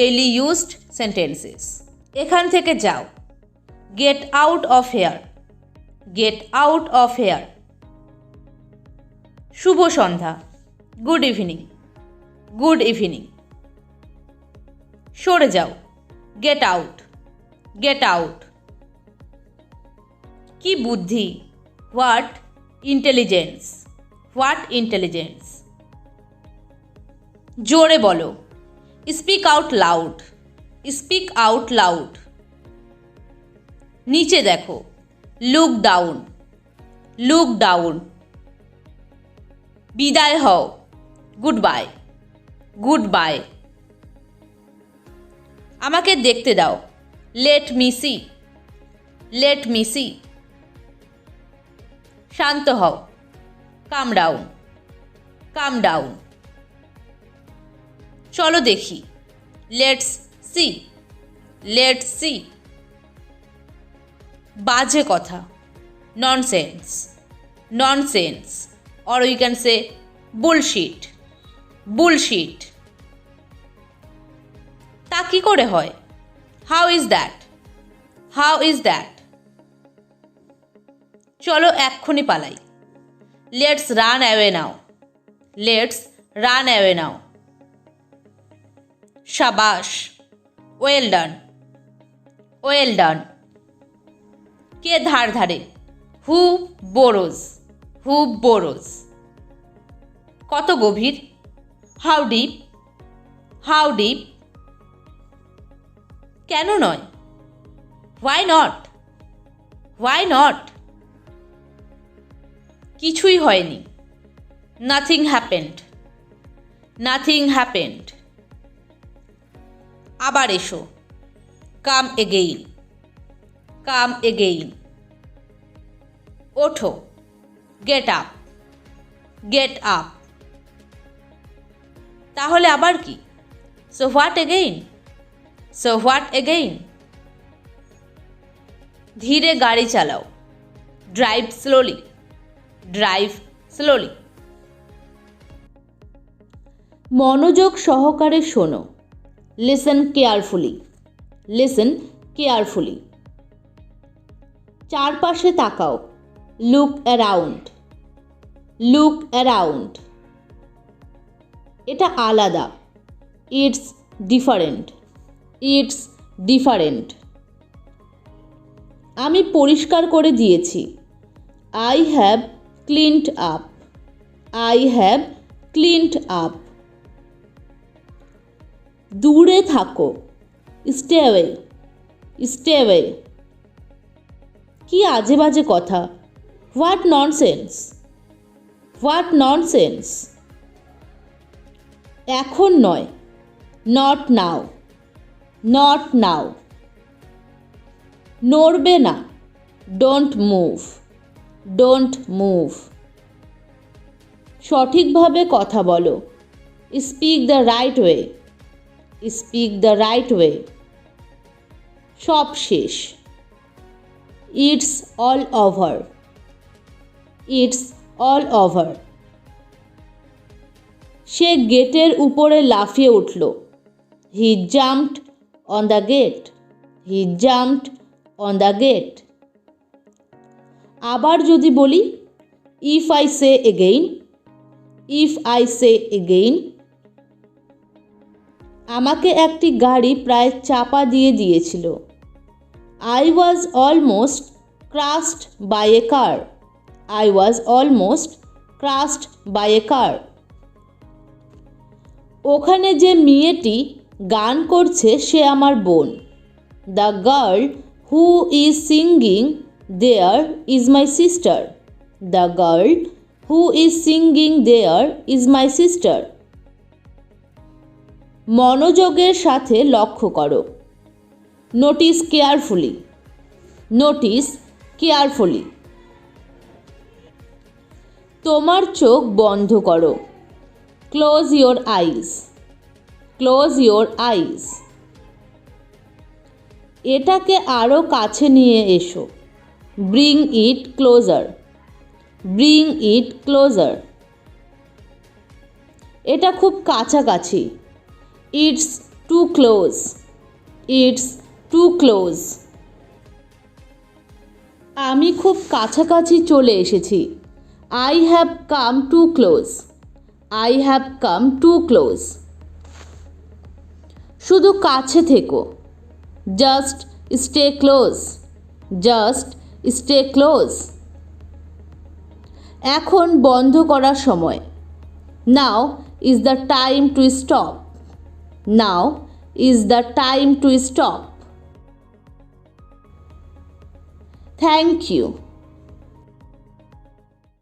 Daily used sentences. এখান থেকে যাও, get out of here, get out of here. শুভ সন্ধ্যা, গুড ইভিনিং, গুড ইভিনিং। সরে যাও, গেট আউট, গেট আউট। কি বুদ্ধি, হোয়াট ইন্টেলিজেন্স, হোয়াট ইন্টেলিজেন্স। জোরে বলো, speak out loud, speak out loud. নিচে দেখো, লুক ডাউন, লুক ডাউন। বিদায় হও, গুড বাই, গুড বাই। আমাকে দেখতে দাও, let me see, let me see. শান্ত হও, কাম ডাউন, কাম ডাউন। চলো দেখি, লেটস সি, লেটস সি। বাজে কথা, nonsense, nonsense. or we can say bullshit, bullshit। তা কি করে হয়, how is that, how is that। চলো এক্ষুনি পালাই, let's run away now, let's run away now। শাবাশ, well done, well done। কে ধার ধারে, who borrows, who borrows। কত গভীর, how deep, how deep। কেন নয়, why not, why not। কিছুই হয়নি, nothing happened, nothing happened। আবার এসো, come again, come again। ওঠো, get up, get up। তাহলে আবার কি, so what again, so what again। ধীরে গাড়ি চালাও, drive slowly, drive slowly। মনোযোগ সহকারে শোনো, listen carefully, listen carefully। চারপাশে তাকাও, look around, look around। এটা আলাদা, it's different, it's different। আমি পরিষ্কার করে দিয়েছি, I have cleaned up, I have cleaned up। দূরে থাকো, stay away, stay away। কি আজে বাজে কথা, what nonsense, what nonsense। এখন নয়, not now, not now। নড়বে না, don't move, don't move। সঠিকভাবে কথা বলো, speak the right way, speak the right way। সব শেষ, it's all over, it's all over। সে গেটের উপরে লাফিয়ে উঠল, he jumped on the gate, he jumped on the gate। আবার যদি বলি, if I say again, if I say again। আমাকে একটি গাড়ি প্রায় চাপা দিয়ে দিয়েছিল, I was almost crushed by a car, I was almost crushed by a car। ওখানে যে মেয়েটি গান করছে সে আমার বোন, the girl who is singing there is my sister, the girl who is singing there is my sister। মনোযোগের সাথে লক্ষ্য করো, notice carefully, notice carefully। তোমার চোখ বন্ধ করো, close your eyes, close your eyes। এটাকে আরও কাছে নিয়ে এসো, bring it closer, bring it closer। এটা খুব কাছাকাছি, it's too close. It's too close. আমি খুব কাছাকাছি চলে এসেছি. I have come too close. I have come too close. শুধু কাছে থেকো. Just stay close. Just stay close. এখন বন্ধ করার সময়. Now is the time to stop. Now is the time to stop. Thank you.